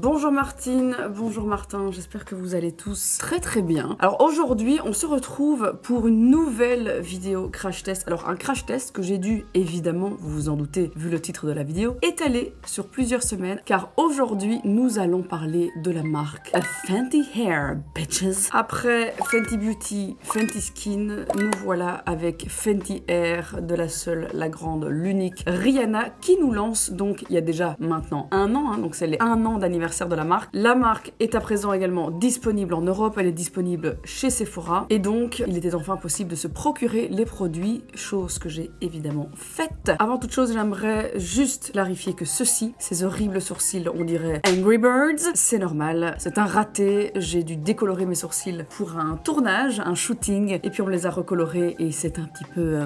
Bonjour Martine, bonjour Martin, j'espère que vous allez tous très bien. Alors aujourd'hui, on se retrouve pour une nouvelle vidéo crash test. Alors un crash test que j'ai dû, évidemment, vous vous en doutez, vu le titre de la vidéo, étaler sur plusieurs semaines, car aujourd'hui, nous allons parler de la marque Fenty Hair, bitches. Après Fenty Beauty, Fenty Skin, nous voilà avec Fenty Hair, de la seule, la grande, l'unique Rihanna, qui nous lance donc, il y a déjà maintenant un an, hein, donc c'est les 1 an d'anniversaire de la marque. La marque est à présent également disponible en Europe, elle est disponible chez Sephora et donc il était enfin possible de se procurer les produits, chose que j'ai évidemment faite. Avant toute chose, j'aimerais juste clarifier que ces horribles sourcils, on dirait Angry Birds, c'est normal, c'est un raté, j'ai dû décolorer mes sourcils pour un tournage, un shooting, et puis on me les a recolorés et c'est un petit peu...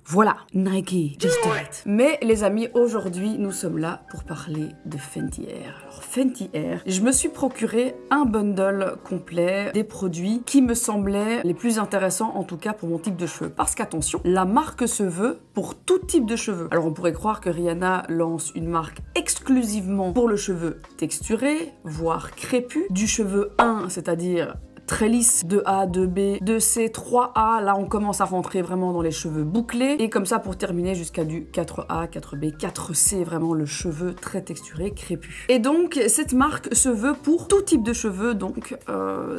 Voilà, Nike, just do it. Mais les amis, aujourd'hui, nous sommes là pour parler de Fenty Hair. Alors Fenty Hair, je me suis procuré un bundle complet des produits qui me semblaient les plus intéressants, en tout cas pour mon type de cheveux. Parce qu'attention, la marque se veut pour tout type de cheveux. Alors on pourrait croire que Rihanna lance une marque exclusivement pour le cheveu texturé, voire crépus, du cheveu 1, c'est-à-dire très lisse, 2A, 2B, 2C, 3A, là on commence à rentrer vraiment dans les cheveux bouclés, et comme ça pour terminer jusqu'à du 4A, 4B, 4C, vraiment le cheveu très texturé, crépus. Et donc cette marque se veut pour tout type de cheveux, donc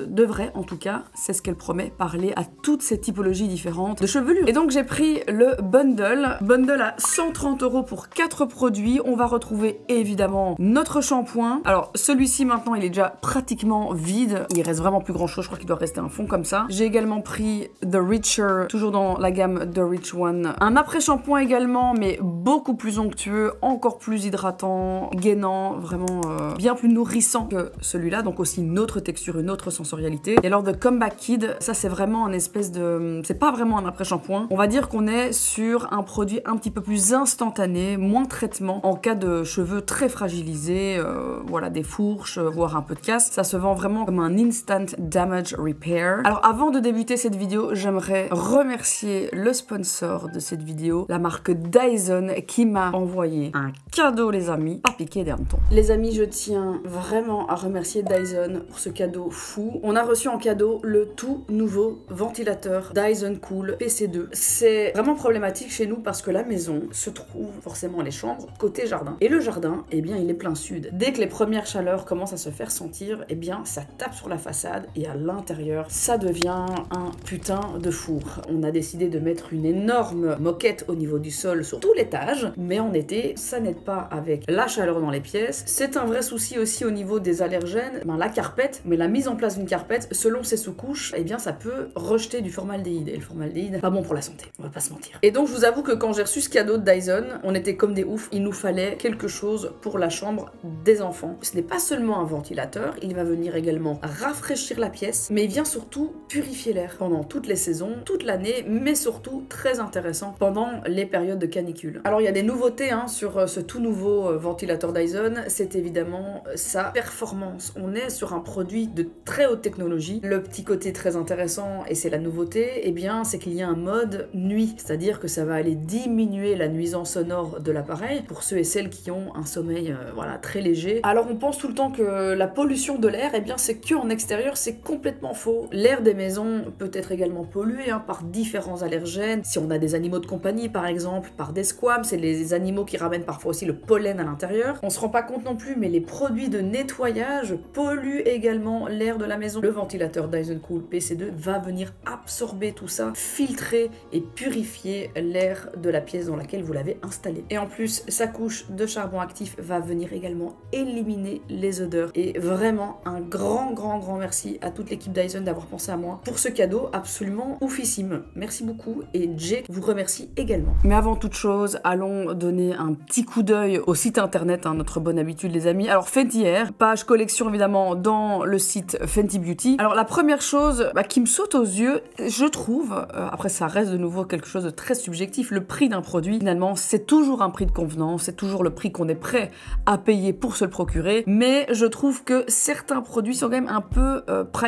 devrait en tout cas, c'est ce qu'elle promet, parler à toutes ces typologies différentes de chevelure. Et donc j'ai pris le bundle à 130 € pour 4 produits. On va retrouver évidemment notre shampoing. Alors celui-ci maintenant il est déjà pratiquement vide, il reste vraiment plus grand chose. Je crois qu'il doit rester un fond comme ça. J'ai également pris The Richer, toujours dans la gamme The Rich One. Un après-shampoing également, mais beaucoup plus onctueux, encore plus hydratant, gainant, vraiment bien plus nourrissant que celui-là. Donc aussi une autre texture, une autre sensorialité. Et alors The Comeback Kid, ça c'est vraiment un espèce de... C'est pas vraiment un après-shampoing. On va dire qu'on est sur un produit un petit peu plus instantané, moins de traitement en cas de cheveux très fragilisés, voilà, des fourches, voire un peu de casse. Ça se vend vraiment comme un instant damage repair. Alors avant de débuter cette vidéo, j'aimerais remercier le sponsor de cette vidéo, la marque Dyson, qui m'a envoyé un cadeau, les amis, à piquer des hannetons. Les amis, je tiens vraiment à remercier Dyson pour ce cadeau fou. On a reçu en cadeau le tout nouveau ventilateur Dyson Cool PC2. C'est vraiment problématique chez nous parce que la maison se trouve, forcément les chambres, côté jardin. Et le jardin, eh bien, il est plein sud. Dès que les premières chaleurs commencent à se faire sentir, eh bien, ça tape sur la façade et à l'intérieur, ça devient un putain de four. On a décidé de mettre une énorme moquette au niveau du sol sur tout l'étage, mais en été, ça n'aide pas avec la chaleur dans les pièces. C'est un vrai souci aussi au niveau des allergènes. Ben, la carpette, mais la mise en place d'une carpette, selon ses sous-couches, eh bien ça peut rejeter du formaldéhyde. Et le formaldéhyde, pas bon pour la santé, on va pas se mentir. Et donc je vous avoue que quand j'ai reçu ce cadeau de Dyson, on était comme des oufs. Il nous fallait quelque chose pour la chambre des enfants. Ce n'est pas seulement un ventilateur, il va venir également rafraîchir la pièce, mais il vient surtout purifier l'air pendant toutes les saisons, toute l'année, mais surtout très intéressant pendant les périodes de canicule. Alors il y a des nouveautés hein, sur ce tout nouveau ventilateur Dyson, c'est évidemment sa performance. On est sur un produit de très haute technologie. Le petit côté très intéressant, et c'est la nouveauté, eh bien c'est qu'il y a un mode nuit, c'est-à-dire que ça va aller diminuer la nuisance sonore de l'appareil pour ceux et celles qui ont un sommeil voilà, très léger. Alors on pense tout le temps que la pollution de l'air, eh bien c'est que en extérieur, c'est complètement faux. L'air des maisons peut être également pollué hein, par différents allergènes. Si on a des animaux de compagnie par exemple, par des squams, c'est les animaux qui ramènent parfois aussi le pollen à l'intérieur. On se rend pas compte non plus, mais les produits de nettoyage polluent également l'air de la maison. Le ventilateur Dyson Cool PC2 va venir absorber tout ça, filtrer et purifier l'air de la pièce dans laquelle vous l'avez installé. Et en plus, sa couche de charbon actif va venir également éliminer les odeurs. Et vraiment un grand merci à toute l'équipe Dyson d'avoir pensé à moi pour ce cadeau absolument oufissime. Merci beaucoup et Jay vous remercie également. Mais avant toute chose, allons donner un petit coup d'œil au site internet, hein, notre bonne habitude les amis. Alors Fenty Hair, page collection évidemment dans le site Fenty Beauty. Alors la première chose qui me saute aux yeux, je trouve, après ça reste de nouveau quelque chose de très subjectif, le prix d'un produit finalement c'est toujours un prix de convenance, c'est toujours le prix qu'on est prêt à payer pour se le procurer, mais je trouve que certains produits sont quand même un peu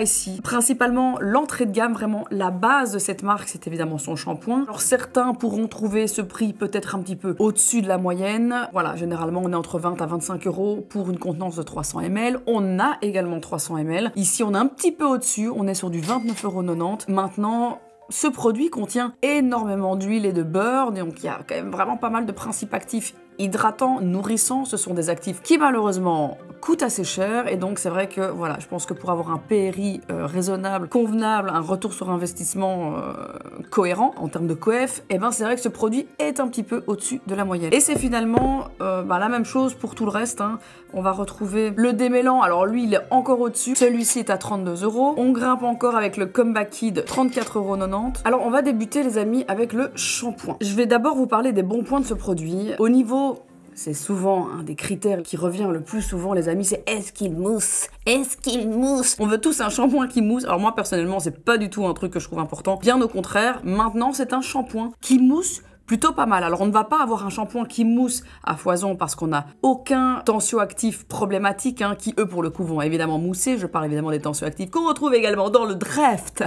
ici principalement l'entrée de gamme, vraiment la base de cette marque, c'est évidemment son shampoing. Alors certains pourront trouver ce prix peut-être un petit peu au-dessus de la moyenne. Voilà, généralement on est entre 20 à 25 € pour une contenance de 300 ml. On a également 300 ml. Ici on est un petit peu au-dessus, on est sur du 29,90 €. Maintenant, ce produit contient énormément d'huile et de beurre, donc il y a quand même vraiment pas mal de principes actifs hydratants, nourrissants. Ce sont des actifs qui malheureusement coûtent assez cher, et donc c'est vrai que voilà, je pense que pour avoir un PRI raisonnable, convenable, un retour sur investissement cohérent en termes de coef, et ben c'est vrai que ce produit est un petit peu au-dessus de la moyenne. Et c'est finalement la même chose pour tout le reste, hein. On va retrouver le démêlant, alors lui il est encore au-dessus, celui-ci est à 32 €. On grimpe encore avec le Comeback Kid, 34,90 €. Alors on va débuter les amis avec le shampoing. Je vais d'abord vous parler des bons points de ce produit. Au niveau, c'est souvent un des critères qui revient le plus souvent, les amis, c'est est-ce qu'il mousse? Est-ce qu'il mousse? On veut tous un shampoing qui mousse. Alors moi, personnellement, c'est pas du tout un truc que je trouve important. Bien au contraire, maintenant, c'est un shampoing qui mousse plutôt pas mal. Alors on ne va pas avoir un shampoing qui mousse à foison parce qu'on n'a aucun tensioactif problématique, hein, qui eux pour le coup vont évidemment mousser. Je parle évidemment des tensioactifs qu'on retrouve également dans le Dreft.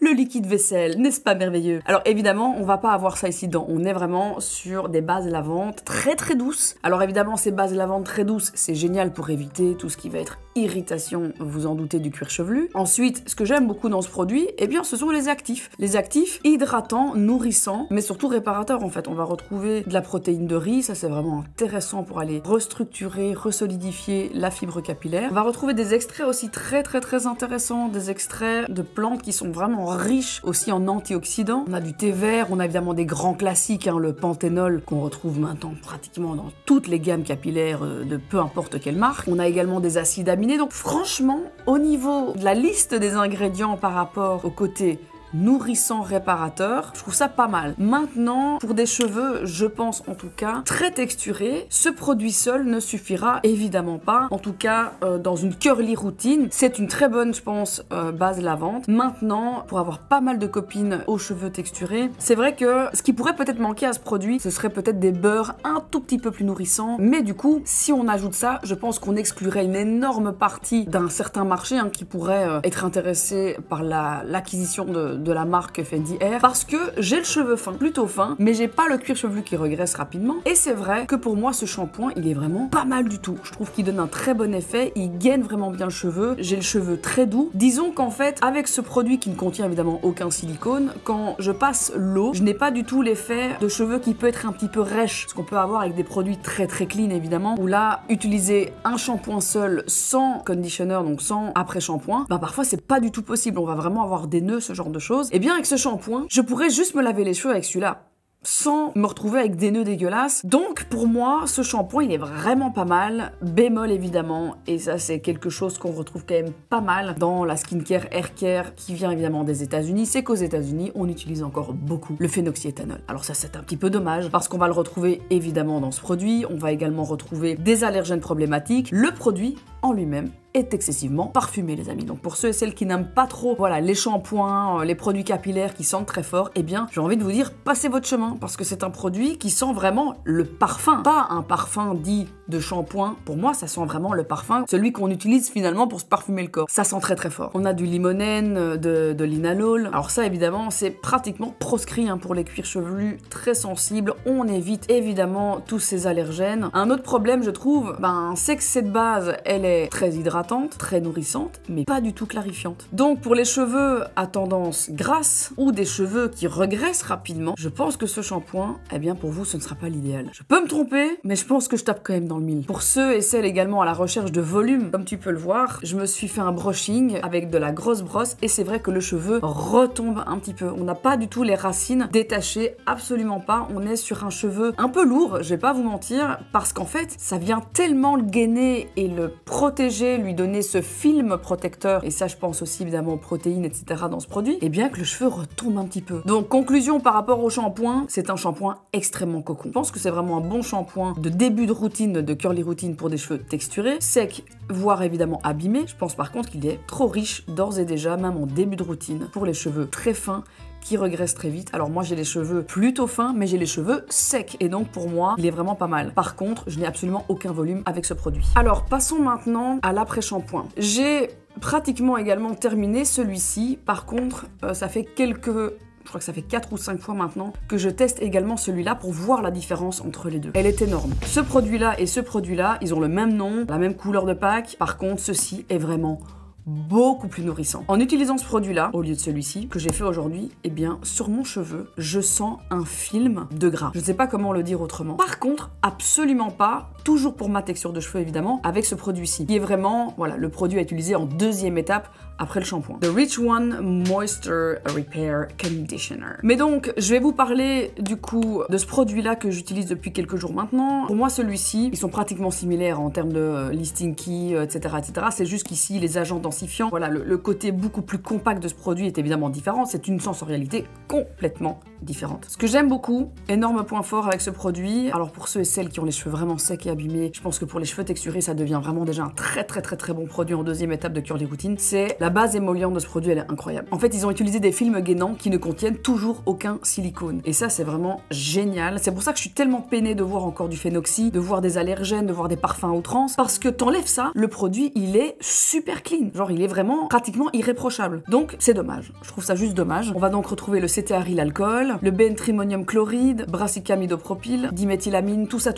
Le liquide vaisselle, n'est-ce pas merveilleux? Alors évidemment, on va pas avoir ça ici dedans. On est vraiment sur des bases lavantes très très douces. Alors évidemment, ces bases lavantes très douces, c'est génial pour éviter tout ce qui va être irritation, vous en doutez, du cuir chevelu. Ensuite, ce que j'aime beaucoup dans ce produit, eh bien, ce sont les actifs. Les actifs hydratants, nourrissants, mais surtout réparateurs en fait. On va retrouver de la protéine de riz, ça c'est vraiment intéressant pour aller restructurer, resolidifier la fibre capillaire. On va retrouver des extraits aussi très intéressants, des extraits de plantes qui sont vraiment riches aussi en antioxydants. On a du thé vert, on a évidemment des grands classiques, hein, le panthénol qu'on retrouve maintenant pratiquement dans toutes les gammes capillaires de peu importe quelle marque. On a également des acides aminés. Donc franchement, au niveau de la liste des ingrédients par rapport au côté nourrissant réparateur, je trouve ça pas mal. Maintenant, pour des cheveux, je pense en tout cas, très texturés, ce produit seul ne suffira évidemment pas. En tout cas, dans une curly routine, c'est une très bonne, je pense, base lavante. Maintenant, pour avoir pas mal de copines aux cheveux texturés, c'est vrai que ce qui pourrait peut-être manquer à ce produit, ce serait peut-être des beurres un tout petit peu plus nourrissants. Mais du coup, si on ajoute ça, je pense qu'on exclurait une énorme partie d'un certain marché, hein, qui pourrait être intéressé par l'acquisition de la marque Fendi Air, parce que j'ai le cheveu fin, plutôt fin, mais j'ai pas le cuir chevelu qui regresse rapidement. Et c'est vrai que pour moi, ce shampoing, il est vraiment pas mal du tout. Je trouve qu'il donne un très bon effet, il gaine vraiment bien le cheveu. J'ai le cheveu très doux. Disons qu'en fait, avec ce produit qui ne contient évidemment aucun silicone, quand je passe l'eau, je n'ai pas du tout l'effet de cheveux qui peut être un petit peu rêche, ce qu'on peut avoir avec des produits très clean évidemment, où là, utiliser un shampoing seul sans conditioner, donc sans après-shampoing, bah parfois c'est pas du tout possible. On va vraiment avoir des nœuds, ce genre de choses. Et bien avec ce shampoing, je pourrais juste me laver les cheveux avec celui-là, sans me retrouver avec des nœuds dégueulasses. Donc pour moi, ce shampoing, il est vraiment pas mal. Bémol évidemment, et ça c'est quelque chose qu'on retrouve quand même pas mal dans la skincare, haircare, qui vient évidemment des États-Unis, c'est qu'aux États-Unis, on utilise encore beaucoup le phénoxyéthanol. Alors ça c'est un petit peu dommage, parce qu'on va le retrouver évidemment dans ce produit. On va également retrouver des allergènes problématiques. Le produit en lui-même est excessivement parfumé, les amis. Donc pour ceux et celles qui n'aiment pas trop, voilà, les shampoings, les produits capillaires qui sentent très fort, eh bien j'ai envie de vous dire, passez votre chemin, parce que c'est un produit qui sent vraiment le parfum, pas un parfum dit de shampoing. Pour moi, ça sent vraiment le parfum, celui qu'on utilise finalement pour se parfumer le corps. Ça sent très fort. On a du limonène, de l'inalol. Alors ça, évidemment, c'est pratiquement proscrit, hein, pour les cuirs chevelus très sensibles. On évite évidemment tous ces allergènes. Un autre problème, je trouve, c'est que cette base, elle est très hydratante, très nourrissante, mais pas du tout clarifiante. Donc pour les cheveux à tendance grasse ou des cheveux qui regraissent rapidement, je pense que ce shampoing, eh bien pour vous, ce ne sera pas l'idéal. Je peux me tromper, mais je pense que je tape quand même dans le mille. Pour ceux et celles également à la recherche de volume, comme tu peux le voir, je me suis fait un brushing avec de la grosse brosse, et c'est vrai que le cheveu retombe un petit peu. On n'a pas du tout les racines détachées, absolument pas. On est sur un cheveu un peu lourd, je vais pas vous mentir, parce qu'en fait, ça vient tellement le gainer et le protéger, lui donner ce film protecteur, et ça je pense aussi évidemment aux protéines, etc. dans ce produit, et bien que le cheveu retombe un petit peu. Donc conclusion par rapport au shampoing, c'est un shampoing extrêmement cocon. Je pense que c'est vraiment un bon shampoing de début de routine, de curly routine pour des cheveux texturés, secs, voire évidemment abîmés. Je pense par contre qu'il est trop riche d'ores et déjà, même en début de routine, pour les cheveux très fins qui regressent très vite. Alors moi j'ai les cheveux plutôt fins, mais j'ai les cheveux secs, et donc pour moi il est vraiment pas mal. Par contre, je n'ai absolument aucun volume avec ce produit. Alors passons maintenant à l'après-shampoing. J'ai pratiquement également terminé celui-ci. Par contre, ça fait je crois que ça fait 4 ou 5 fois maintenant que je teste également celui-là pour voir la différence entre les deux. Elle est énorme. Ce produit-là et ce produit-là, ils ont le même nom, la même couleur de pack. Par contre, ceci est vraiment beaucoup plus nourrissant. En utilisant ce produit-là, au lieu de celui-ci, que j'ai fait aujourd'hui, eh bien, sur mon cheveu, je sens un film de gras. Je ne sais pas comment le dire autrement. Par contre, absolument pas, toujours pour ma texture de cheveux évidemment, avec ce produit-ci, qui est vraiment, voilà, le produit à utiliser en deuxième étape après le shampoing. The Rich One Moisture Repair Conditioner. Mais donc, je vais vous parler du coup de ce produit-là que j'utilise depuis quelques jours maintenant. Pour moi, celui-ci, ils sont pratiquement similaires en termes de listing key, etc., etc. C'est juste qu'ici, les agents densifiants, voilà, le côté beaucoup plus compact de ce produit est évidemment différent. C'est une sensorialité complètement différente. Ce que j'aime beaucoup, énorme point fort avec ce produit, alors pour ceux et celles qui ont les cheveux vraiment secs et abîmés, je pense que pour les cheveux texturés, ça devient vraiment déjà un très bon produit en deuxième étape de curly routine, c'est la base émolliente de ce produit, elle est incroyable. En fait, ils ont utilisé des films gainants qui ne contiennent toujours aucun silicone. Et ça, c'est vraiment génial. C'est pour ça que je suis tellement peinée de voir encore du phénoxy, de voir des allergènes, de voir des parfums à outrance, parce que t'enlèves ça, le produit, il est super clean. Genre, il est vraiment pratiquement irréprochable. Donc, c'est dommage. Je trouve ça juste dommage. On va donc retrouver le cétéaryl alcool, le bentrimonium chloride, brassicamidopropyl, diméthylamine, tout ça,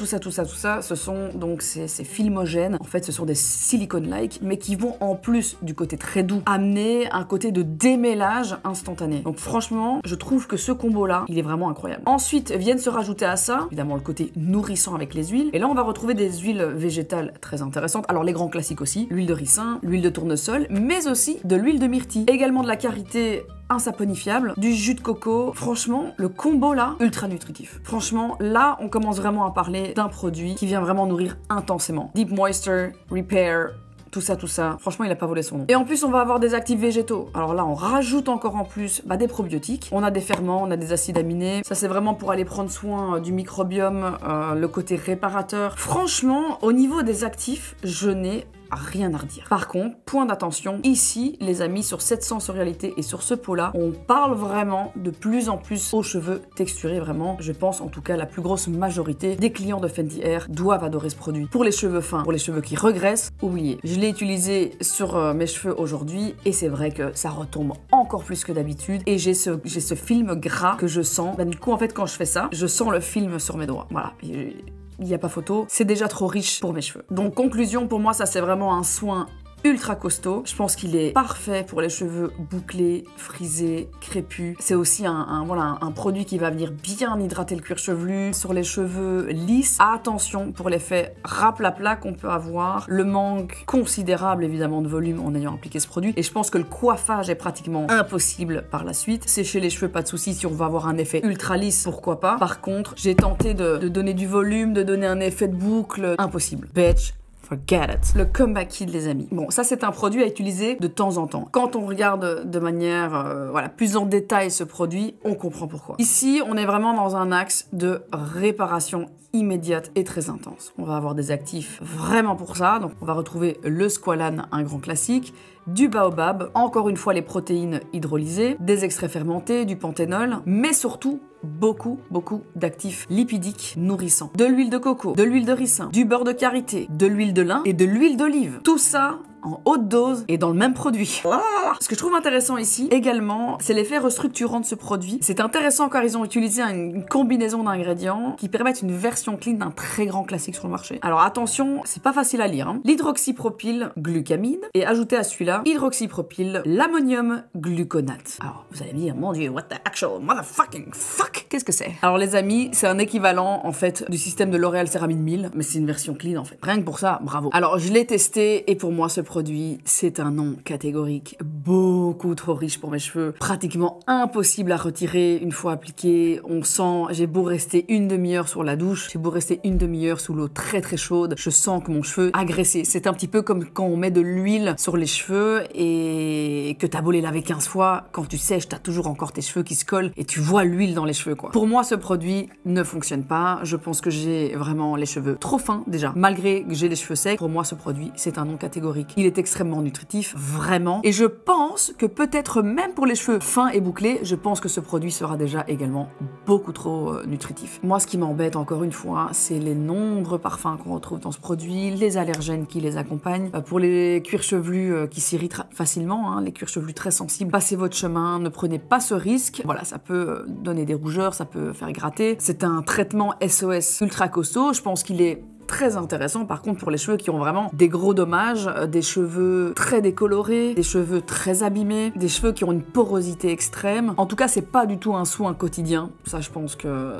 ce sont donc ces filmogènes. En fait, ce sont des silicone-like, mais qui vont en plus du côté très doux amener un côté de démêlage instantané. Donc franchement, je trouve que ce combo-là, il est vraiment incroyable. Ensuite, viennent se rajouter à ça, évidemment, le côté nourrissant avec les huiles. Et là, on va retrouver des huiles végétales très intéressantes. Alors, les grands classiques aussi, l'huile de ricin, l'huile de tournesol, mais aussi de l'huile de myrtille. Également de la karité insaponifiable, du jus de coco. Franchement, le combo là, ultra nutritif. Franchement, là, on commence vraiment à parler d'un produit qui vient vraiment nourrir intensément. Deep Moisture, Repair, tout ça. Franchement, il a pas volé son nom. Et en plus, on va avoir des actifs végétaux. Alors là, on rajoute encore en plus des probiotiques. On a des ferments, on a des acides aminés. Ça, c'est vraiment pour aller prendre soin du microbiome, le côté réparateur. Franchement, au niveau des actifs, je n'ai rien à redire. Par contre, point d'attention, ici, les amis, sur cette sensorialité et sur ce pot-là, on parle vraiment de plus en plus aux cheveux texturés, vraiment. Je pense, en tout cas, la plus grosse majorité des clients de Fenty Hair doivent adorer ce produit. Pour les cheveux fins, pour les cheveux qui regressent, oubliez. Je l'ai utilisé sur mes cheveux aujourd'hui et c'est vrai que ça retombe encore plus que d'habitude et j'ai ce film gras que je sens. Du coup, en fait, quand je fais ça, je sens le film sur mes doigts. Voilà. Il n'y a pas photo, c'est déjà trop riche pour mes cheveux. Donc conclusion, pour moi ça c'est vraiment un soin ultra costaud. Je pense qu'il est parfait pour les cheveux bouclés, frisés, crépus. C'est aussi un produit qui va venir bien hydrater le cuir chevelu. Sur les cheveux lisses, attention pour l'effet raplapla qu'on peut avoir. Le manque considérable évidemment de volume en ayant appliqué ce produit. Et je pense que le coiffage est pratiquement impossible par la suite. Sécher les cheveux, pas de souci. Si on veut avoir un effet ultra lisse, pourquoi pas. Par contre, j'ai tenté de donner du volume, de donner un effet de boucle. Impossible. Bitch. Forget it. Le comeback kit, les amis. Bon, ça c'est un produit à utiliser de temps en temps. Quand on regarde de manière plus en détail ce produit, on comprend pourquoi. Ici, on est vraiment dans un axe de réparation immédiate et très intense. On va avoir des actifs vraiment pour ça. Donc, on va retrouver le squalane, un grand classique, du baobab, encore une fois les protéines hydrolysées, des extraits fermentés, du panthénol, mais surtout beaucoup d'actifs lipidiques nourrissants. De l'huile de coco, de l'huile de ricin, du beurre de karité, de l'huile de lin et de l'huile d'olive. Tout ça en haute dose et dans le même produit. Ce que je trouve intéressant ici, également, c'est l'effet restructurant de ce produit. C'est intéressant car ils ont utilisé une combinaison d'ingrédients qui permettent une version clean d'un très grand classique sur le marché. Alors attention, c'est pas facile à lire. Hein. L'hydroxypropyl glucamide et ajouté à celui-là, hydroxypropyl l'ammonium gluconate. Alors vous allez me dire, mon dieu, what the actual motherfucking fuck? Qu'est-ce que c'est? Alors les amis, c'est un équivalent en fait du système de L'Oréal Céramide 1000, mais c'est une version clean en fait. Rien que pour ça, bravo. Alors je l'ai testé et pour moi ce produit, c'est un non catégorique, beaucoup trop riche pour mes cheveux, pratiquement impossible à retirer une fois appliqué. On sent, j'ai beau rester une demi-heure sur la douche, j'ai beau rester une demi-heure sous l'eau très chaude, je sens que mon cheveu agressé. C'est un petit peu comme quand on met de l'huile sur les cheveux et que t'as beau les laver 15 fois, quand tu sèches, t'as toujours encore tes cheveux qui se collent et tu vois l'huile dans les cheveux quoi. Pour moi, ce produit ne fonctionne pas. Je pense que j'ai vraiment les cheveux trop fins déjà. Malgré que j'ai les cheveux secs, pour moi, ce produit, c'est un non catégorique. Il est extrêmement nutritif, vraiment. Et je pense que peut-être même pour les cheveux fins et bouclés, je pense que ce produit sera déjà également beaucoup trop nutritif. Moi, ce qui m'embête encore une fois, c'est les nombreux parfums qu'on retrouve dans ce produit, les allergènes qui les accompagnent. Pour les cuirs chevelus qui s'irritent facilement, les cuirs chevelus très sensibles, passez votre chemin, ne prenez pas ce risque. Voilà, ça peut donner des rougeurs, ça peut faire gratter. C'est un traitement SOS ultra costaud. Je pense qu'il est très intéressant par contre pour les cheveux qui ont vraiment des gros dommages, des cheveux très décolorés, des cheveux très abîmés, des cheveux qui ont une porosité extrême. En tout cas, c'est pas du tout un soin quotidien. Ça, je pense que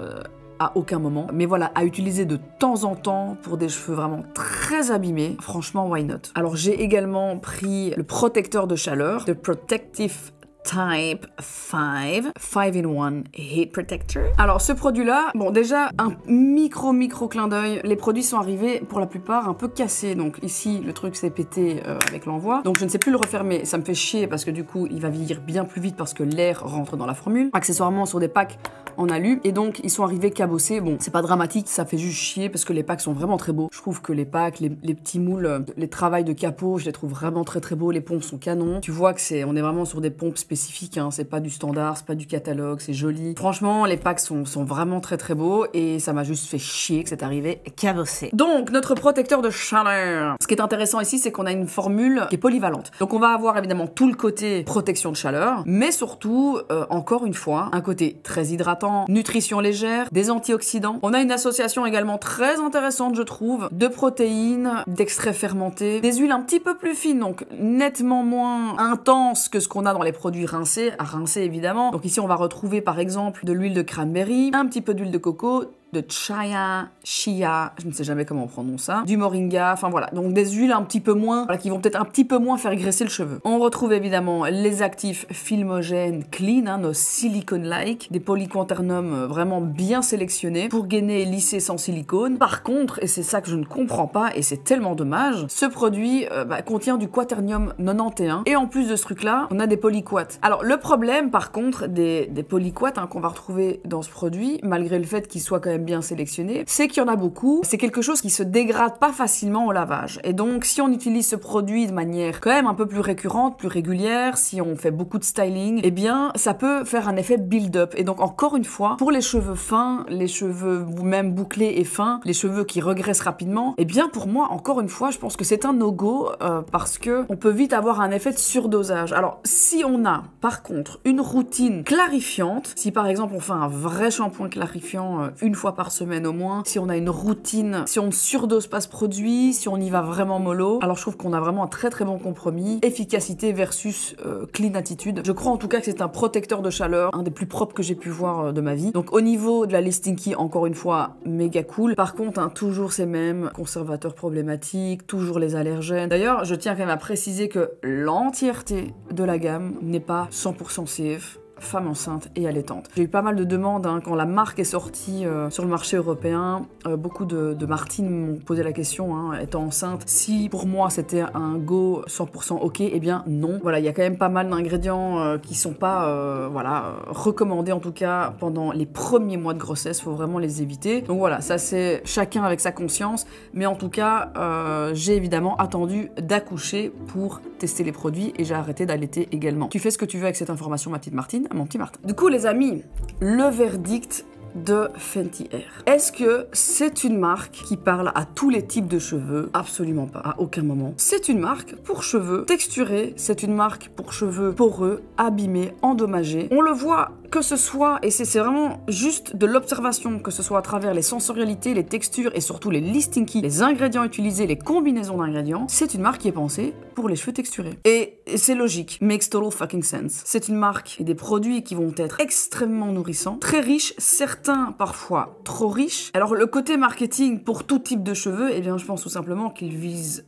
à aucun moment. Mais voilà, à utiliser de temps en temps pour des cheveux vraiment très abîmés, franchement, why not? Alors, j'ai également pris le protecteur de chaleur, The Protective Type 5-in-1 Heat Protector. Alors ce produit-là, bon déjà un micro clin d'œil, les produits sont arrivés pour la plupart un peu cassés, donc ici le truc s'est pété avec l'envoi, donc je ne sais plus le refermer, ça me fait chier parce que du coup il va vieillir bien plus vite parce que l'air rentre dans la formule. Accessoirement sur des packs en alu, et donc ils sont arrivés cabossés. Bon, c'est pas dramatique, ça fait juste chier parce que les packs sont vraiment très beaux. Je trouve que les packs, les petits moules, les travails de capot, je les trouve vraiment très beaux, les pompes sont canons. Tu vois que on est vraiment sur des pompes spécifiques, c'est pas du standard, c'est pas du catalogue, c'est joli. Franchement, les packs sont vraiment très beaux et ça m'a juste fait chier que c'est arrivé cabossé. Donc, notre protecteur de chaleur. Ce qui est intéressant ici, c'est qu'on a une formule qui est polyvalente. Donc on va avoir évidemment tout le côté protection de chaleur, mais surtout, encore une fois, un côté très hydratant, nutrition légère, des antioxydants. On a une association également très intéressante, je trouve, de protéines, d'extraits fermentés, des huiles un petit peu plus fines, donc nettement moins intenses que ce qu'on a dans les produits rincés, à rincer évidemment. Donc ici, on va retrouver par exemple de l'huile de cranberry, un petit peu d'huile de coco, de chia, je ne sais jamais comment on prononce ça, du moringa, enfin voilà, donc des huiles un petit peu moins, voilà, qui vont peut-être un petit peu moins faire graisser le cheveu. On retrouve évidemment les actifs filmogènes clean, nos silicone-like, des polyquaternums vraiment bien sélectionnés pour gainer et lisser sans silicone. Par contre, et c'est ça que je ne comprends pas, et c'est tellement dommage, ce produit contient du quaternium 91, et en plus de ce truc-là, on a des polyquates. Alors le problème par contre des polyquates qu'on va retrouver dans ce produit, malgré le fait qu'il soit quand même bien sélectionné, c'est qu'il y en a beaucoup. C'est quelque chose qui se dégrade pas facilement au lavage. Et donc, si on utilise ce produit de manière quand même un peu plus récurrente, plus régulière, si on fait beaucoup de styling, eh bien, ça peut faire un effet build-up. Et donc, encore une fois, pour les cheveux fins, les cheveux même bouclés et fins, les cheveux qui regressent rapidement, eh bien, pour moi, encore une fois, je pense que c'est un no-go parce que on peut vite avoir un effet de surdosage. Alors, si on a, par contre, une routine clarifiante, si par exemple, on fait un vrai shampoing clarifiant une fois par semaine au moins, si on a une routine, si on ne surdose pas ce produit, si on y va vraiment mollo, alors je trouve qu'on a vraiment un très bon compromis, efficacité versus clean attitude. Je crois en tout cas que c'est un protecteur de chaleur, un des plus propres que j'ai pu voir de ma vie. Donc au niveau de la Listinky, encore une fois, méga cool. Par contre, toujours ces mêmes conservateurs problématiques, toujours les allergènes. D'ailleurs, je tiens quand même à préciser que l'entièreté de la gamme n'est pas 100% safe, femme enceinte et allaitante. J'ai eu pas mal de demandes quand la marque est sortie sur le marché européen. Beaucoup de Martines m'ont posé la question, étant enceinte, si pour moi c'était un go 100% ok, eh bien non. Voilà, il y a quand même pas mal d'ingrédients qui sont pas recommandés en tout cas pendant les premiers mois de grossesse, faut vraiment les éviter. Donc voilà, ça c'est chacun avec sa conscience, mais en tout cas j'ai évidemment attendu d'accoucher pour tester les produits et j'ai arrêté d'allaiter également. Tu fais ce que tu veux avec cette information, ma petite Martine, mon petit Martin. Du coup les amis, le verdict de Fenty Hair. Est-ce que c'est une marque qui parle à tous les types de cheveux? Absolument pas, à aucun moment. C'est une marque pour cheveux texturés, c'est une marque pour cheveux poreux, abîmés, endommagés. On le voit que ce soit, et c'est vraiment juste de l'observation, que ce soit à travers les sensorialités, les textures et surtout les Listinky, les ingrédients utilisés, les combinaisons d'ingrédients, c'est une marque qui est pensée pour les cheveux texturés. Et c'est logique, makes total fucking sense. C'est une marque et des produits qui vont être extrêmement nourrissants, très riches, certains parfois trop riches. Alors le côté marketing pour tout type de cheveux, eh bien je pense tout simplement qu'il vise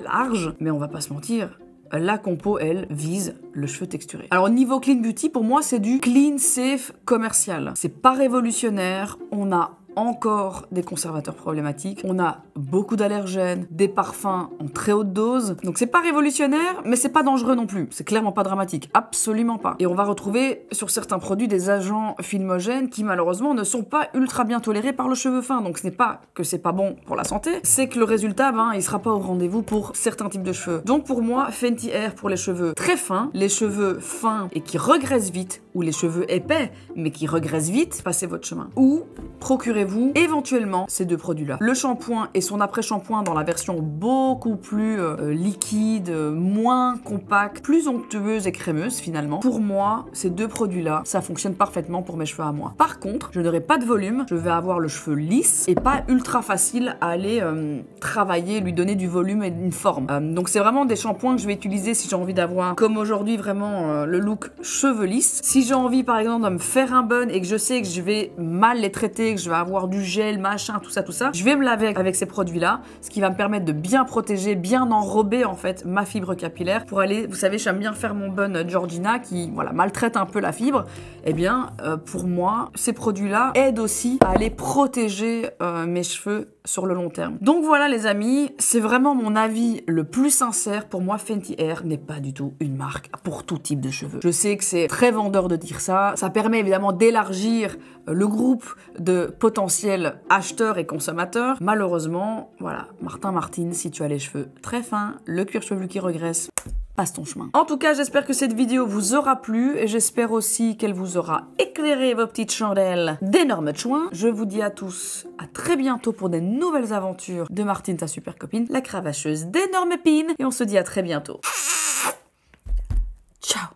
large, mais on va pas se mentir, la compo, elle, vise le cheveu texturé. Alors niveau clean beauty, pour moi, c'est du clean safe commercial. C'est pas révolutionnaire, on a encore des conservateurs problématiques. On a beaucoup d'allergènes, des parfums en très haute dose. Donc c'est pas révolutionnaire, mais c'est pas dangereux non plus. C'est clairement pas dramatique, absolument pas. Et on va retrouver sur certains produits des agents filmogènes qui malheureusement ne sont pas ultra bien tolérés par le cheveu fin. Donc ce n'est pas que c'est pas bon pour la santé, c'est que le résultat, il sera pas au rendez-vous pour certains types de cheveux. Donc pour moi, Fenty Air pour les cheveux très fins, les cheveux fins et qui regraissent vite, ou les cheveux épais mais qui regraissent vite, passez votre chemin. Ou procurez-vous éventuellement ces deux produits-là. Le shampoing et son après-shampoing dans la version beaucoup plus liquide, moins compacte, plus onctueuse et crémeuse finalement. Pour moi, ces deux produits-là, ça fonctionne parfaitement pour mes cheveux à moi. Par contre, je n'aurai pas de volume, je vais avoir le cheveu lisse et pas ultra facile à aller travailler, lui donner du volume et une forme. Donc c'est vraiment des shampoings que je vais utiliser si j'ai envie d'avoir, comme aujourd'hui, vraiment le look cheveux lisses. Si j'ai envie par exemple de me faire un bun et que je sais que je vais mal les traiter, que je vais avoir du gel, machin, tout ça, je vais me laver avec ces produits-là, ce qui va me permettre de bien protéger, bien enrober en fait ma fibre capillaire pour aller, vous savez, j'aime bien faire mon bun Georgina qui, voilà, maltraite un peu la fibre. Eh bien, pour moi, ces produits-là aident aussi à aller protéger mes cheveux sur le long terme. Donc voilà les amis, c'est vraiment mon avis le plus sincère. Pour moi, Fenty Air n'est pas du tout une marque pour tout type de cheveux. Je sais que c'est très vendeur de dire ça. Ça permet évidemment d'élargir le groupe de potentiels acheteurs et consommateurs. Malheureusement, voilà, Martine, si tu as les cheveux très fins, le cuir chevelu qui regresse, passe ton chemin. En tout cas, j'espère que cette vidéo vous aura plu et j'espère aussi qu'elle vous aura éclairé vos petites chandelles d'énormes chouins. Je vous dis à tous à très bientôt pour des nouvelles aventures de Martine, ta super copine, la cravacheuse d'énormes épines, et on se dit à très bientôt. Ciao.